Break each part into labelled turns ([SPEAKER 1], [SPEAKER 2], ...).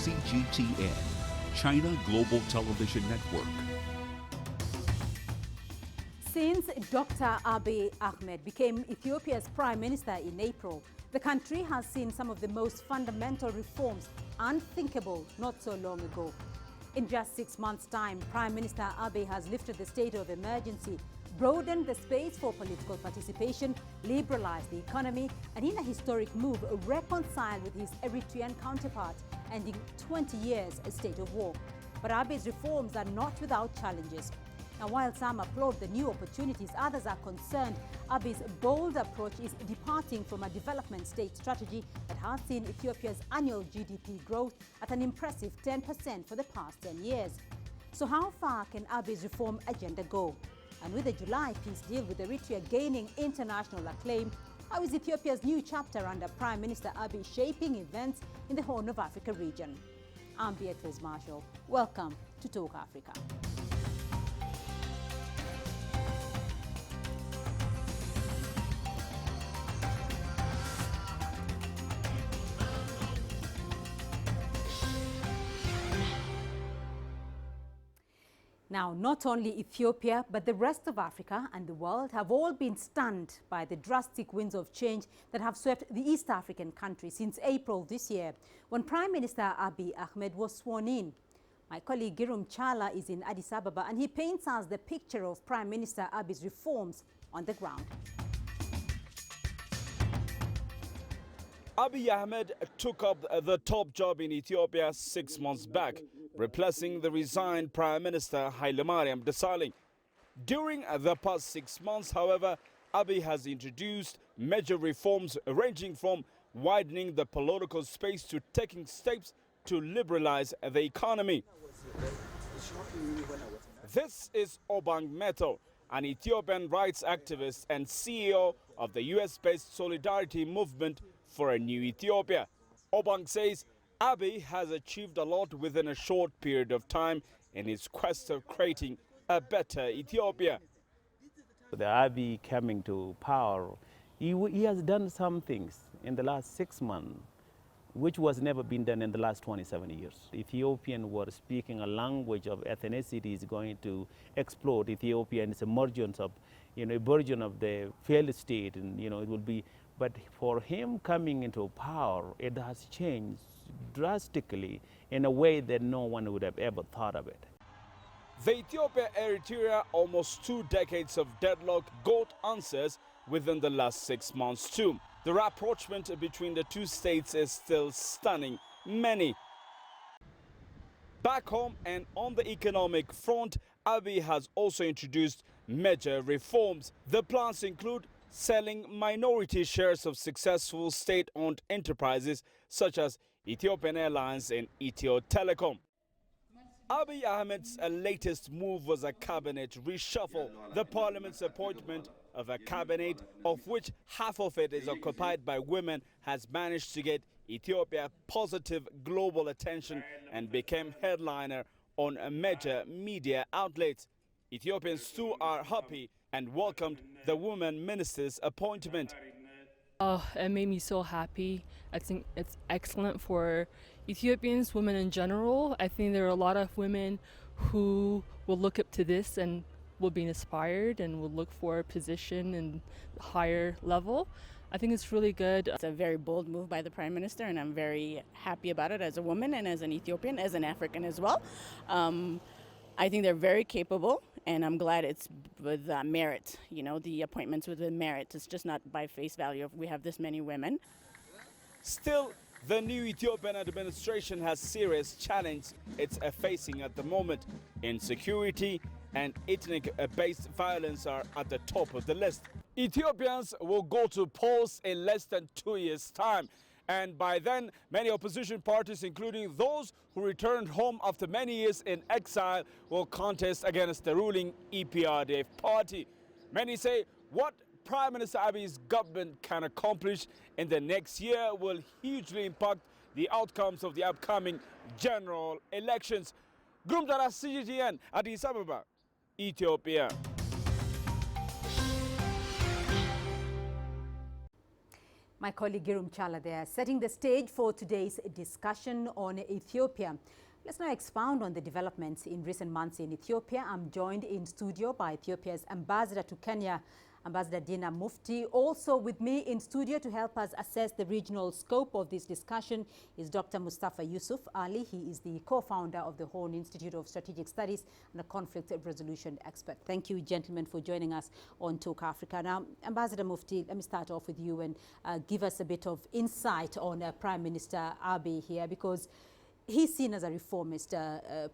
[SPEAKER 1] CGTN, China Global Television Network.
[SPEAKER 2] Since Dr. Abiy Ahmed became Ethiopia's prime minister in April, the country has seen some of the most fundamental reforms unthinkable not so long ago. In just 6 months' time, Prime Minister Abiy has lifted the state of emergency, broadened the space for political participation, liberalized the economy, and in a historic move, reconciled with his Eritrean counterpart, ending 20 years a state of war. But Abiy's reforms are not without challenges. Now, while some applaud the new opportunities, others are concerned Abiy's bold approach is departing from a development state strategy that has seen Ethiopia's annual GDP growth at an impressive 10% for the past 10 years. So how far can Abiy's reform agenda go? And with the July peace deal with Eritrea gaining international acclaim, how is Ethiopia's new chapter under Prime Minister Abiy shaping events in the Horn of Africa region? I'm Beatrice Marshall. Welcome to Talk Africa. Now, not only Ethiopia, but the rest of Africa and the world have all been stunned by the drastic winds of change that have swept the East African country since April this year, when Prime Minister Abiy Ahmed was sworn in. My colleague Girum Chala is in Addis Ababa, and he paints us the picture of Prime Minister Abiy's reforms on the ground.
[SPEAKER 3] Abiy Ahmed took up the top job in Ethiopia 6 months back, replacing the resigned Prime Minister Hailemariam Desalegn. During the past 6 months, however, Abiy has introduced major reforms ranging from widening the political space to taking steps to liberalize the economy. This is Obang Meto, an Ethiopian rights activist and CEO of the US-based Solidarity Movement for a New Ethiopia. Obang says Abiy has achieved a lot within a short period of time in his quest of creating a better Ethiopia.
[SPEAKER 4] The Abiy coming to power, he has done some things in the last 6 months, which was never been done in the last 27 years. Ethiopian were speaking a language of ethnicity is going to explode. Ethiopia is emergence of, a version of the failed state, and it will be. But for him coming into power, it has changed drastically in a way that no one would have ever thought of it.
[SPEAKER 3] The Ethiopia-Eritrea almost 2 decades of deadlock got answers within the last 6 months too. The rapprochement between the two states is still stunning many. Back home and on the economic front, Abiy has also introduced major reforms. The plans include selling minority shares of successful state-owned enterprises such as Ethiopian Airlines and Ethio Telecom. Abiy Ahmed's latest move was a cabinet reshuffle, the parliament's appointment of a cabinet of which half of it is occupied by women has managed to get Ethiopia positive global attention and became headliner on major media outlets. Ethiopians too are happy and welcomed the woman minister's appointment.
[SPEAKER 5] Oh, it made me so happy. I think it's excellent for Ethiopians, women in general. I think there are a lot of women who will look up to this and will be inspired and will look for a position in higher level. I think it's really good.
[SPEAKER 6] It's a very bold move by the Prime Minister, and I'm very happy about it as a woman and as an Ethiopian, as an African as well. I think they're very capable, and I'm glad it's with merit. The appointments with merit. It's just not by face value if we have this many women.
[SPEAKER 3] Still, the new Ethiopian administration has serious challenges it's facing at the moment. Insecurity and ethnic-based violence are at the top of the list. Ethiopians will go to polls in less than 2 years' time. And by then, many opposition parties, including those who returned home after many years in exile, will contest against the ruling EPRDF party. Many say what Prime Minister Abiy's government can accomplish in the next year will hugely impact the outcomes of the upcoming general elections. Grumdara CGTN, Addis Ababa, Ethiopia.
[SPEAKER 2] My colleague Girum Chala there, setting the stage for today's discussion on Ethiopia. Let's now expound on the developments in recent months in Ethiopia. I'm joined in studio by Ethiopia's ambassador to Kenya, Ambassador Dina Mufti. Also with me in studio to help us assess the regional scope of this discussion is Dr. Mustafa Yusuf Ali. He is the co-founder of the Horn Institute of Strategic Studies and a conflict resolution expert. Thank you, gentlemen, for joining us on Talk Africa. Now, Ambassador Mufti, let me start off with you and give us a bit of insight on Prime Minister Abiy here, because he's seen as a reformist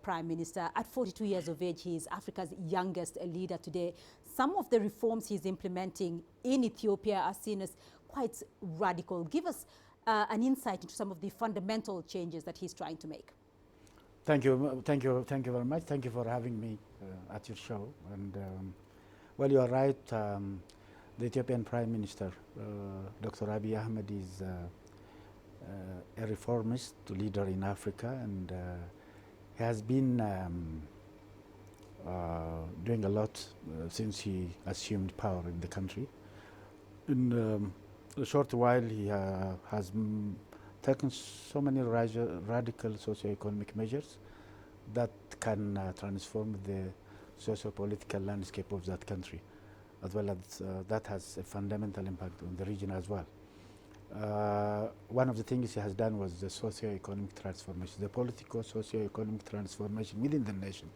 [SPEAKER 2] prime minister. At 42 years of age, he is Africa's youngest leader today. Some of the reforms he's implementing in Ethiopia are seen as quite radical. Give us an insight into some of the fundamental changes that he's trying to make.
[SPEAKER 7] Thank you very much. Thank you for having me at your show. And well, you are right. The Ethiopian Prime Minister, Dr. Abiy Ahmed, is a reformist leader in Africa, and he has been doing a lot since he assumed power in the country. In a short while, he has taken so many radical socio-economic measures that can transform the socio-political landscape of that country, as well as that has a fundamental impact on the region as well. One of the things he has done was the socio-economic transformation, the political socio-economic transformation within the nation,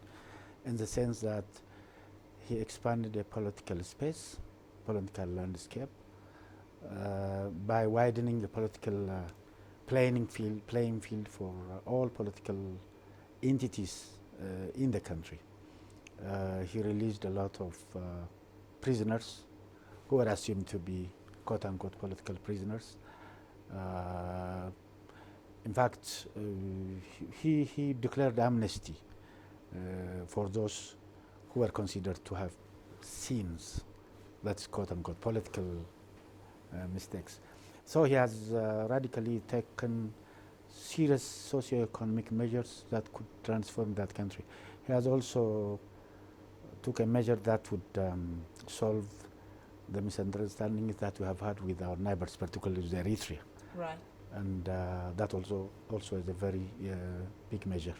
[SPEAKER 7] in the sense that he expanded the political space, political landscape, by widening the political playing field for all political entities in the country. He released a lot of prisoners who were assumed to be quote-unquote political prisoners. In fact, he declared amnesty for those who were considered to have sins, that's quote-unquote political mistakes. So he has radically taken serious socio-economic measures that could transform that country. He has also took a measure that would solve the misunderstandings that we have had with our neighbors, particularly with Eritrea.
[SPEAKER 2] Right.
[SPEAKER 7] And that also is a very big measure.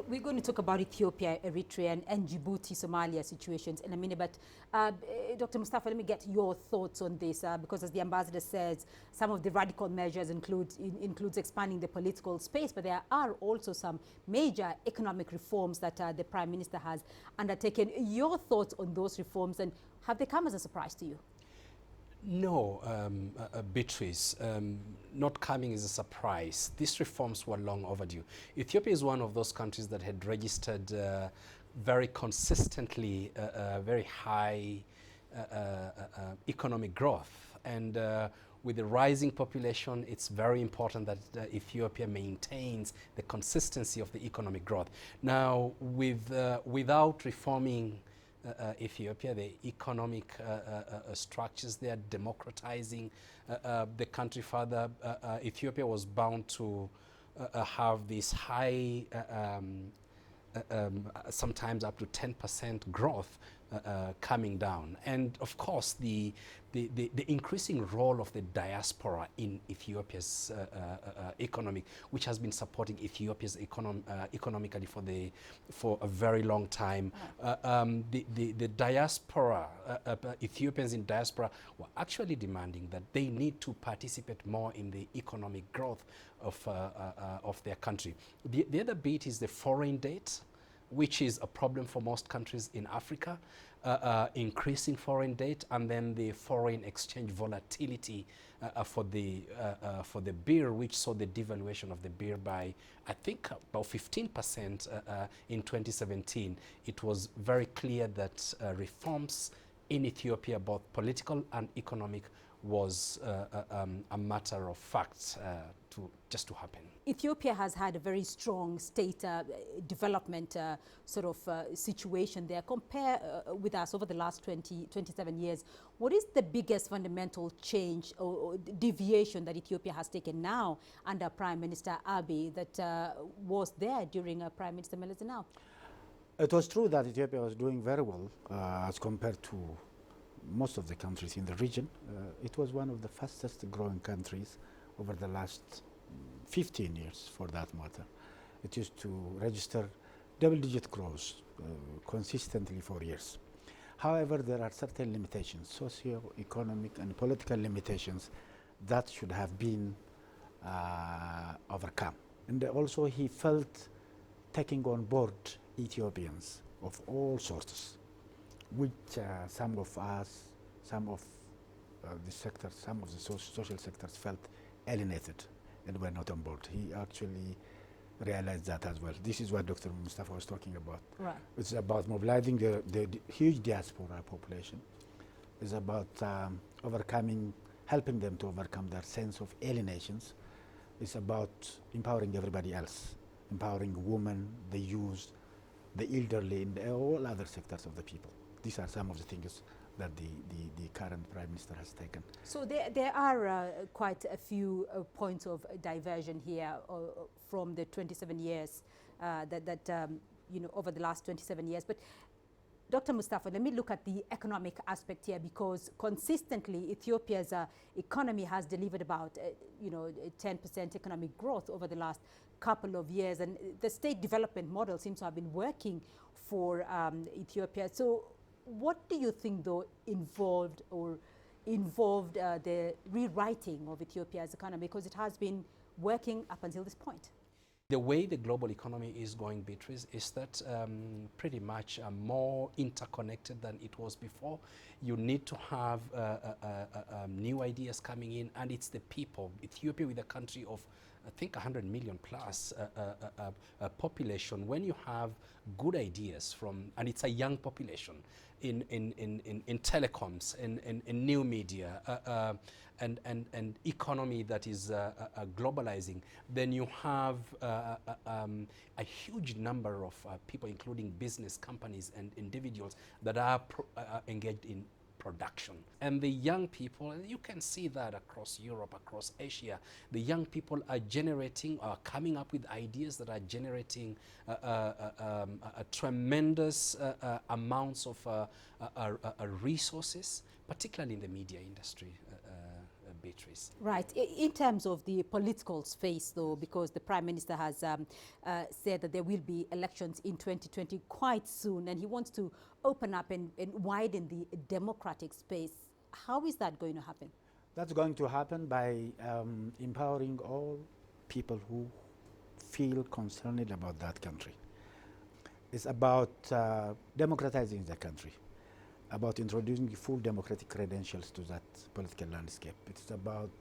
[SPEAKER 2] We're going to talk about Ethiopia, Eritrea, and Djibouti, Somalia situations in a minute. But Dr. Mustafa, let me get your thoughts on this, because as the ambassador says, some of the radical measures includes expanding the political space, but there are also some major economic reforms that the Prime Minister has undertaken. Your thoughts on those reforms, and have they come as a surprise to you?
[SPEAKER 8] No, Beatrice, not coming as a surprise. These reforms were long overdue. Ethiopia is one of those countries that had registered very consistently very high economic growth. And with the rising population, it's very important that Ethiopia maintains the consistency of the economic growth. Now, without reforming Ethiopia, the economic structures there, democratizing the country further, Ethiopia was bound to have this high, sometimes up to 10% growth coming down. And of course, the increasing role of the diaspora in Ethiopia's economic, which has been supporting Ethiopia's economically for a very long time. The diaspora, Ethiopians in diaspora were actually demanding that they need to participate more in the economic growth of their country. The other bit is the foreign debt, which is a problem for most countries in Africa, increasing foreign debt, and then the foreign exchange volatility for the birr, which saw the devaluation of the birr by, I think, about 15% in 2017. It was very clear that reforms in Ethiopia, both political and economic, was a matter of fact just to happen.
[SPEAKER 2] Ethiopia has had a very strong state development situation there. Compare with us over the last 27 years. What is the biggest fundamental change or deviation that Ethiopia has taken now under Prime Minister Abiy that was there during Prime Minister Meles Zenawi?
[SPEAKER 7] It was true that Ethiopia was doing very well as compared to most of the countries in the region, it was one of the fastest growing countries over the last 15 years, for that matter. It used to register double-digit growth consistently for years. However, there are certain limitations, socio-economic and political limitations that should have been overcome. And also he felt taking on board Ethiopians of all sorts, which some of us, some of the sectors, some of the social sectors felt alienated and were not on board. He actually realized that as well. This is what Dr. Mustafa was talking about.
[SPEAKER 2] Right.
[SPEAKER 7] It's about mobilizing the huge diaspora population. It's about overcoming, helping them to overcome their sense of alienations. It's about empowering everybody else, empowering women, the youth, the elderly, and all other sectors of the people. These are some of the things that the current Prime Minister has taken.
[SPEAKER 2] So there are quite a few points of diversion here from the 27 years over the last 27 years. But Dr. Mustafa, let me look at the economic aspect here, because consistently Ethiopia's economy has delivered about 10% economic growth over the last couple of years, and the state development model seems to have been working for Ethiopia. So what do you think, though, involved the rewriting of Ethiopia's economy, because it has been working up until this point?
[SPEAKER 8] The way the global economy is going, Beatrice, is that pretty much more interconnected than it was before. You need to have new ideas coming in, and it's the people. Ethiopia, with a country of, I think, 100 million plus population, when you have good ideas from, and it's a young population in telecoms, in new media, and economy that is globalizing, then you have a huge number of people, including business companies and individuals, that are engaged in production. And the young people, and you can see that across Europe, across Asia, the young people are generating, are coming up with ideas that are generating tremendous amounts of resources, particularly in the media industry. Beatrice.
[SPEAKER 2] Right. In terms of the political space, though, because the Prime Minister has said that there will be elections in 2020 quite soon, and he wants to open up and widen the democratic space. How is that going to happen?
[SPEAKER 7] That's going to happen by empowering all people who feel concerned about that country. It's about democratizing the country, about introducing full democratic credentials to that political landscape. It's about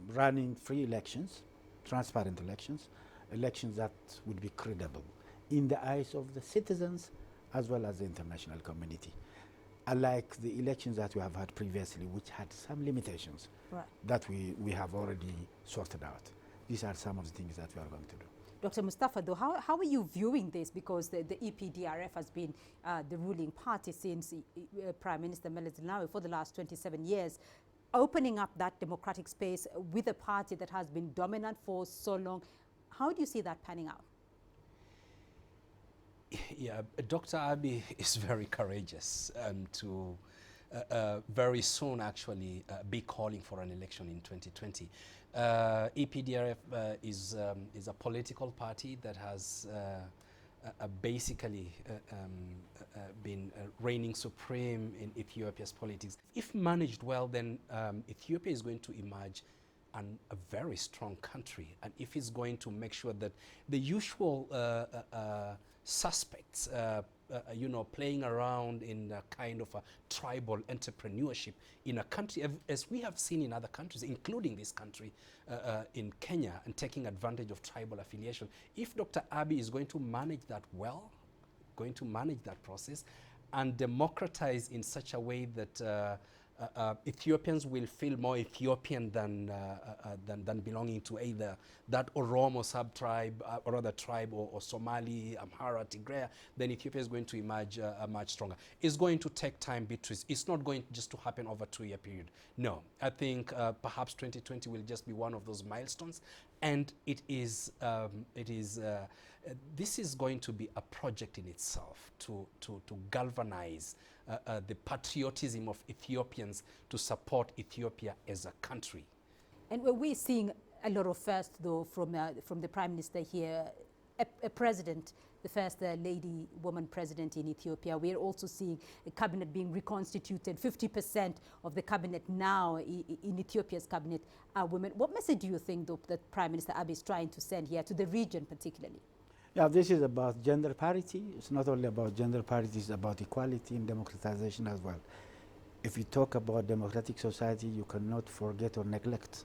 [SPEAKER 7] running free elections, transparent elections, elections that would be credible in the eyes of the citizens as well as the international community. Unlike the elections that we have had previously, which had some limitations that we have already sorted out. These are some of the things that we are going to do.
[SPEAKER 2] Dr. Mustafa, though, how are you viewing this? Because the EPDRF has been the ruling party since Prime Minister Meles Zenawi for the last 27 years. Opening up that democratic space with a party that has been dominant for so long, how do you see that panning out?
[SPEAKER 8] Yeah, Dr. Abiy is very courageous to very soon actually be calling for an election in 2020. EPDRF is a political party that has basically been reigning supreme in Ethiopia's politics. If managed well, then Ethiopia is going to emerge a very strong country. And if it's going to make sure that the usual suspects, playing around in a kind of a tribal entrepreneurship in a country, as we have seen in other countries, including this country in Kenya, and taking advantage of tribal affiliation. If Dr. Abiy is going to manage that well, going to manage that process, and democratize in such a way that Ethiopians will feel more Ethiopian than belonging to either that Oromo sub-tribe or other tribe or Somali, Amhara, Tigray, then Ethiopia is going to emerge much stronger. It's going to take time, Beatrice. It's not going just to happen over a 2-year period. No, I think perhaps 2020 will just be one of those milestones. And this is going to be a project in itself to galvanize the patriotism of Ethiopians to support Ethiopia as a country.
[SPEAKER 2] And we're seeing a lot of first, though, from the Prime Minister here, a president, the first lady woman president in Ethiopia. We're also seeing a cabinet being reconstituted. 50% of the cabinet now in Ethiopia's cabinet are women. What message do you think, though, that Prime Minister Abiy is trying to send here to the region particularly?
[SPEAKER 7] Yeah, this is about gender parity. It's not only about gender parity, it's about equality and democratization as well. If you talk about democratic society, you cannot forget or neglect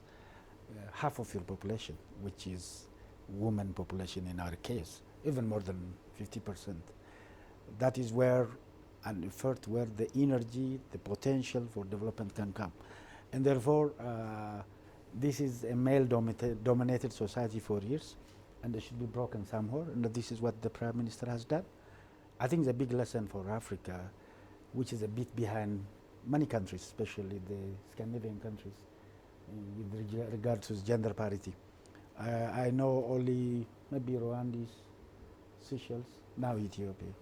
[SPEAKER 7] half of your population, which is women population in our case, even more than 50%. That is where, and in fact, where the energy, the potential for development can come. And therefore, this is a male-dominated society for years, and it should be broken somewhere, and this is what the Prime Minister has done. I think it's a big lesson for Africa, which is a bit behind many countries, especially the Scandinavian countries, with regard to gender parity. I know only maybe Rwanda, Seychelles, now Ethiopia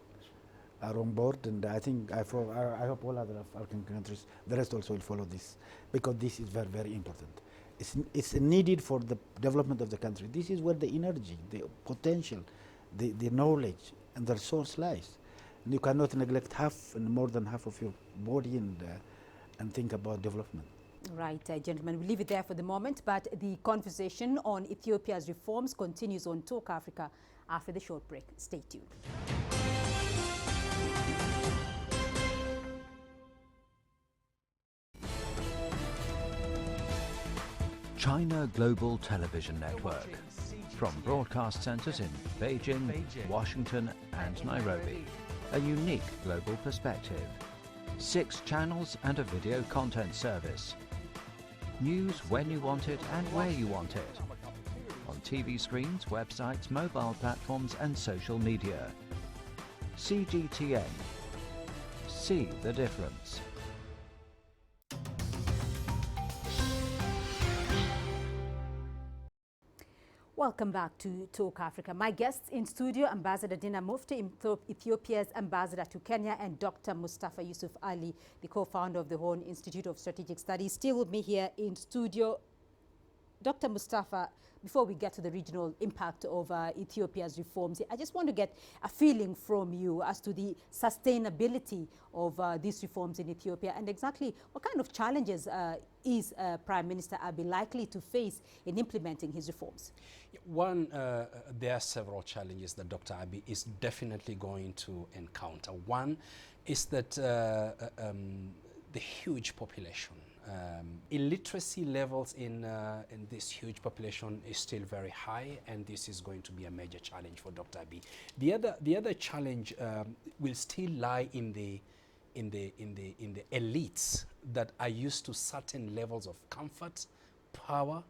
[SPEAKER 7] are on board, and I think I hope all other African countries, the rest also will follow this, because this is very, very important. It's needed for the development of the country. This is where the energy, the potential, the knowledge, and the resource lies. And you cannot neglect half and more than half of your body and think about development.
[SPEAKER 2] Right, gentlemen, we'll leave it there for the moment, but the conversation on Ethiopia's reforms continues on Talk Africa after the short break. Stay tuned.
[SPEAKER 9] China Global Television Network. From broadcast centers in Beijing, Washington, and Nairobi. A unique global perspective. 6 channels and a video content service. News when you want it and where you want it. On TV screens, websites, mobile platforms, and social media. CGTN. See the difference.
[SPEAKER 2] Welcome back to Talk Africa. My guests in studio, Ambassador Dina Mufti, Ethiopia's ambassador to Kenya, and Dr. Mustafa Yusuf Ali, the co-founder of the Horn Institute of Strategic Studies, still with me here in studio. Dr. Mustafa, before we get to the regional impact of Ethiopia's reforms, I just want to get a feeling from you as to the sustainability of these reforms in Ethiopia, and exactly what kind of challenges is Prime Minister Abiy likely to face in implementing his reforms?
[SPEAKER 8] One, there are several challenges that Dr. Abiy is definitely going to encounter. One is that the huge population. Illiteracy levels in this huge population is still very high, and this is going to be a major challenge for Dr. Abiy. The other challenge will still lie in the elites that are used to certain levels of comfort, power,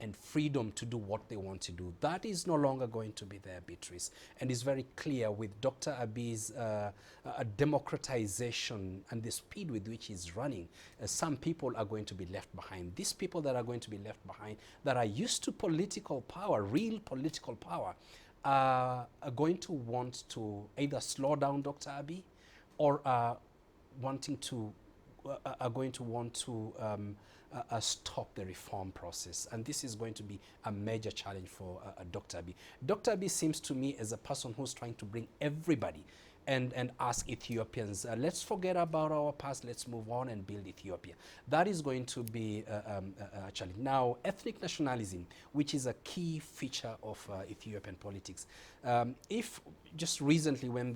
[SPEAKER 8] and freedom to do what they want to do. That is no longer going to be there, Beatrice. And it's very clear with Dr. Abiy's democratization and the speed with which he's running, some people are going to be left behind. These people that are going to be left behind, that are used to political power, real political power, are going to want to either slow down Dr. Abiy or are going to want to stop the reform process. And this is going to be a major challenge for Dr. Abiy. Dr. Abiy seems to me as a person who's trying to bring everybody and ask Ethiopians, let's forget about our past, let's move on and build Ethiopia. That is going to be a challenge. Now, ethnic nationalism, which is a key feature of Ethiopian politics. If just recently when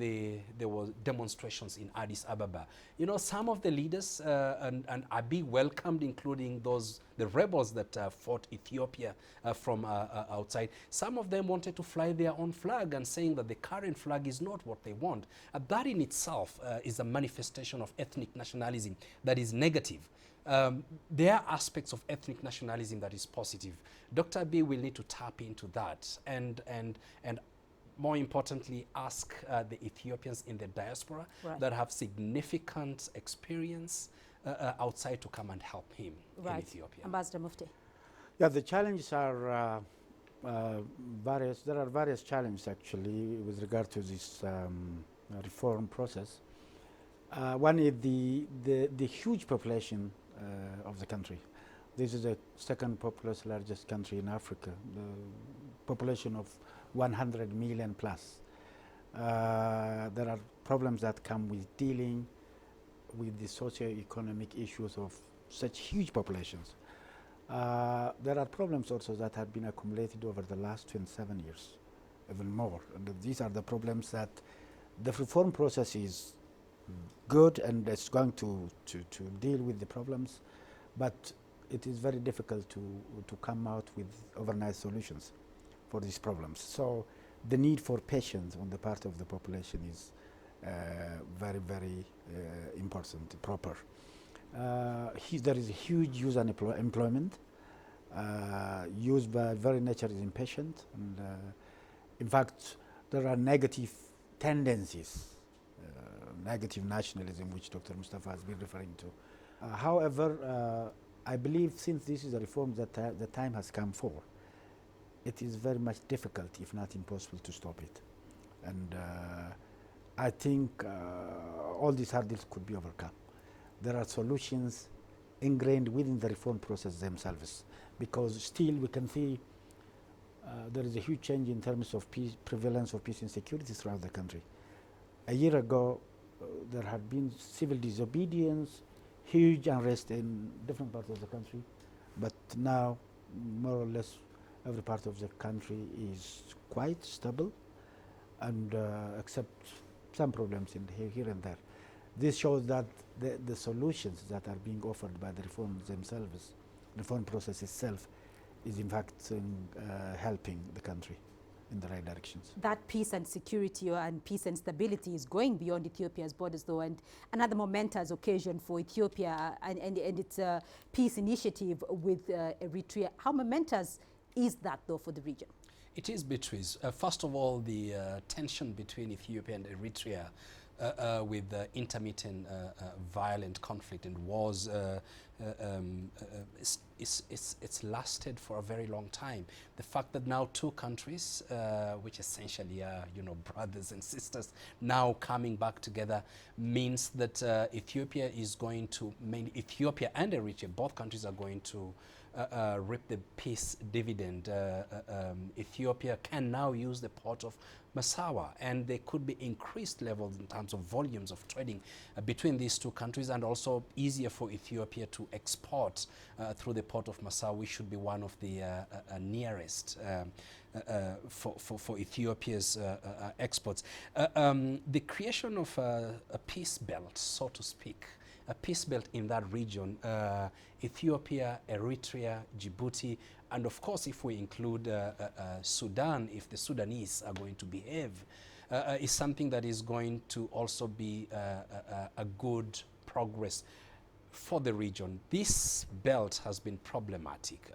[SPEAKER 8] there were demonstrations in Addis Ababa, you know, some of the leaders and Abiy welcomed, including the rebels that fought Ethiopia from outside. Some of them wanted to fly their own flag and saying that the current flag is not what they want. That in itself is a manifestation of ethnic nationalism that is negative. There are aspects of ethnic nationalism that is positive. Dr. Abiy will need to tap into that and more importantly, ask the Ethiopians in the diaspora that have significant experience outside to come and help him in Ethiopia.
[SPEAKER 2] Ambassador Mufti.
[SPEAKER 7] Yeah, the challenges are There are various challenges actually with regard to this reform process. One is the huge population of the country. This is the second populous largest country in Africa, the population of 100 million plus. There are problems that come with dealing with the socio-economic issues of such huge populations. There are problems also that have been accumulated over the last 27 years, even more. And these are the problems that the reform process is good and it's going to deal with the problems, but it is very difficult to come out with overnight solutions for these problems. So the need for patience on the part of the population is very, very important, proper. There is a huge youth unemployment. Youth by very nature is impatient, and in fact there are negative tendencies, negative nationalism, which Dr. Mustafa has been referring to. However, I believe since this is a reform that the time has come for, it is very much difficult, if not impossible, to stop it. And I think all these hurdles could be overcome. There are solutions ingrained within the reform process themselves, because still we can see there is a huge change in terms of prevalence of peace and security throughout the country. A year ago, there had been civil disobedience, huge unrest in different parts of the country, but now more or less every part of the country is quite stable, and except some problems in here and there. This shows that the solutions that are being offered by the reforms themselves, the reform process itself, is in fact helping the country in the right directions.
[SPEAKER 2] That peace and security and peace and stability is going beyond Ethiopia's borders, though, and another momentous occasion for Ethiopia and its peace initiative with Eritrea. How momentous is that, though, for the region?
[SPEAKER 8] It is, Beatrice. First of all, the tension between Ethiopia and Eritrea with intermittent violent conflict and wars, it's lasted for a very long time. The fact that now two countries, which essentially are brothers and sisters, now coming back together means that Ethiopia is going to, Ethiopia and Eritrea, both countries are going to reap the peace dividend. Ethiopia can now use the port of Massawa, and there could be increased levels in terms of volumes of trading between these two countries, and also easier for Ethiopia to export through the port of Massawa, which should be one of the nearest for Ethiopia's exports. The creation of a peace belt, so to speak, a peace belt in that region, Ethiopia, Eritrea, Djibouti, and of course if we include Sudan, if the Sudanese are going to behave, is something that is going to also be a good progress for the region. This belt has been problematic.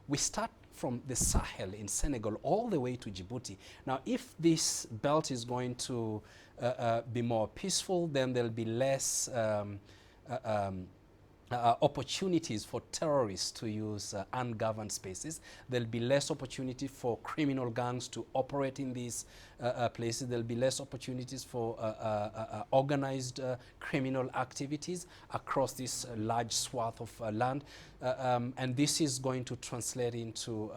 [SPEAKER 8] We start from the Sahel in Senegal all the way to Djibouti. Now, if this belt is going to be more peaceful, then there'll be less opportunities for terrorists to use ungoverned spaces. There'll be less opportunity for criminal gangs to operate in these places. There'll be less opportunities for organized criminal activities across this large swath of land. And this is going to translate into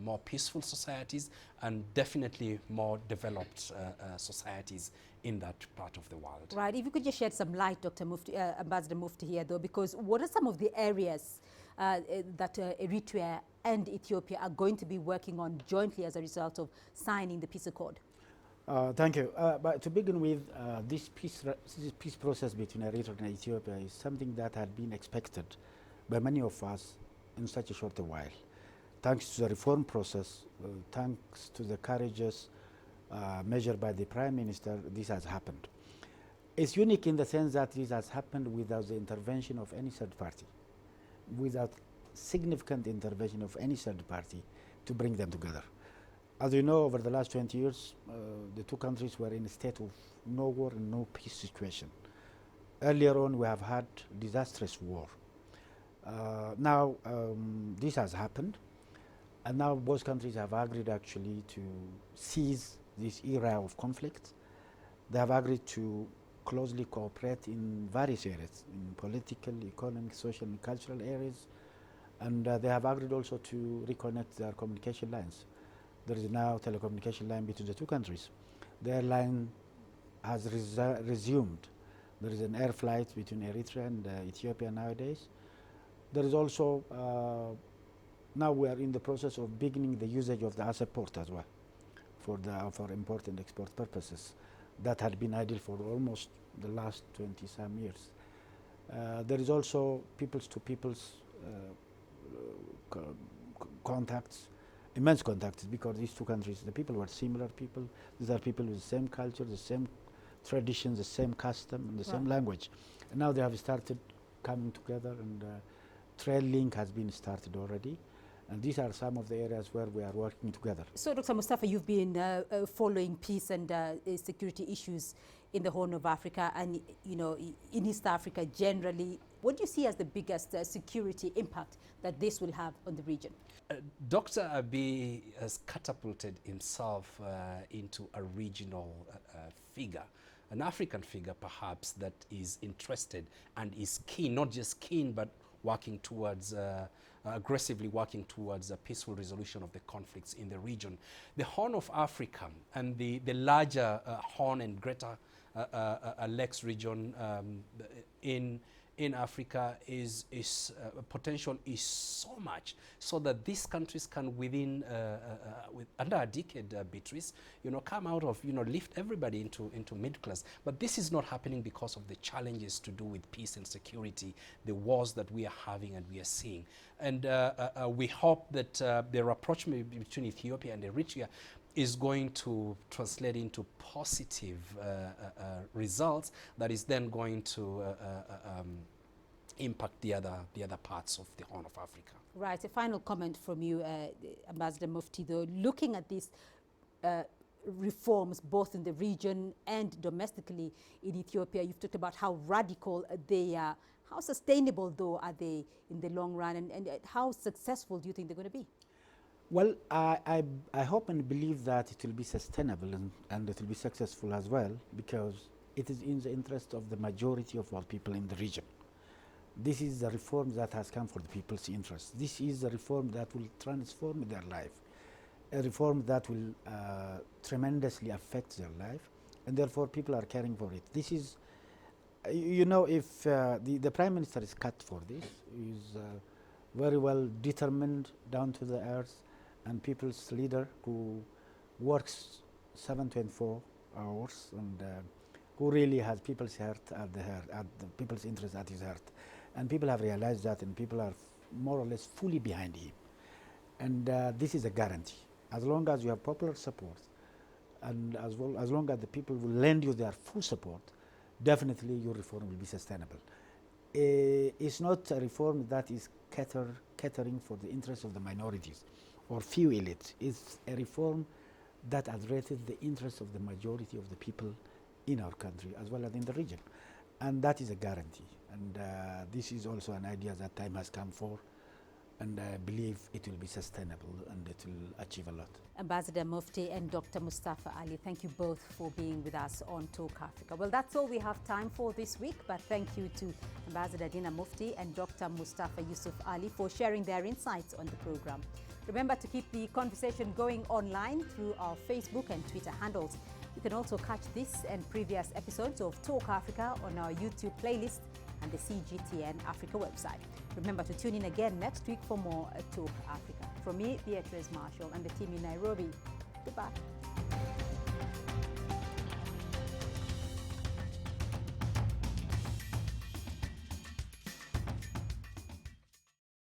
[SPEAKER 8] more peaceful societies and definitely more developed societies in that part of the world.
[SPEAKER 2] Right. If you could just shed some light, Dr. Mufti, Ambassador Mufti here, though, because what are some of the areas that Eritrea and Ethiopia are going to be working on jointly as a result of signing the peace accord?
[SPEAKER 7] Thank you. But to begin with, this peace process between Eritrea and Ethiopia is something that had been expected by many of us in such a short while. Thanks to the reform process, thanks to the courageous measure by the Prime Minister, this has happened. It's unique in the sense that this has happened without the intervention of any third party, without significant intervention of any third party to bring them together. As you know, over the last 20 years, the two countries were in a state of no war and no peace situation. Earlier on, we have had disastrous war. Now, this has happened. And now both countries have agreed actually to cease this era of conflict. They have agreed to closely cooperate in various areas, in political, economic, social and cultural areas. And they have agreed also to reconnect their communication lines. There is now a telecommunication line between the two countries. The airline has resumed. There is an air flight between Eritrea and Ethiopia nowadays. There is also, now we are in the process of beginning the usage of the Asab port as well for import and export purposes. That had been idle for almost the last 20-some years. There is also peoples-to-peoples contacts, immense contacts, because these two countries, the people were similar people. These are people with the same culture, the same traditions, the same custom, and the same language. And now they have started coming together, and trade link has been started already. And these are some of the areas where we are working together.
[SPEAKER 2] So, Dr. Mustafa, you've been following peace and security issues in the Horn of Africa and, you know, in East Africa generally. What do you see as the biggest security impact that this will have on the region?
[SPEAKER 8] Dr. Abiy has catapulted himself into a regional figure, an African figure perhaps, that is interested and is keen, not just keen, but working towards aggressively working towards a peaceful resolution of the conflicts in the region. The Horn of Africa and the larger Horn and Greater Lakes region in Africa is potential is so much, so that these countries can within under a decade, Beatrice, come out of, lift everybody into middle class. But this is not happening because of the challenges to do with peace and security, the wars that we are having and we are seeing. And we hope that the rapprochement between Ethiopia and Eritrea is going to translate into positive results that is then going to impact the other parts of the Horn of Africa.
[SPEAKER 2] Right. A final comment from you, Ambassador Mufti, though, looking at these reforms both in the region and domestically in Ethiopia, you've talked about how radical they are. How sustainable, though, are they in the long run, and how successful do you think they're going to be?
[SPEAKER 7] Well, I hope and believe that it will be sustainable and it will be successful as well, because it is in the interest of the majority of our people in the region. This is the reform that has come for the people's interest. This is a reform that will transform their life, a reform that will tremendously affect their life, and therefore people are caring for it. This is, if the Prime Minister is cut for this, is very well determined, down to the earth, and people's leader who works 7-24 hours and who really has people's heart at the people's interest at his heart. And people have realized that, and people are more or less fully behind him. And this is a guarantee. As long as you have popular support, and as long as the people will lend you their full support, definitely your reform will be sustainable. It's not a reform that is catering for the interests of the minorities or few elites. It's a reform that addresses the interests of the majority of the people in our country as well as in the region. And that is a guarantee. And this is also an idea that time has come for, and I believe it will be sustainable and it will achieve a lot.
[SPEAKER 2] Ambassador Mufti and Dr. Mustafa Ali, thank you both for being with us on Talk Africa. Well, that's all we have time for this week, but thank you to Ambassador Dina Mufti and Dr. Mustafa Yusuf Ali for sharing their insights on the program. Remember to keep the conversation going online through our Facebook and Twitter handles. You can also catch this and previous episodes of Talk Africa on our YouTube playlist and the CGTN Africa website. Remember to tune in again next week for more Talk Africa. From me, Beatrice Marshall, and the team in Nairobi, goodbye.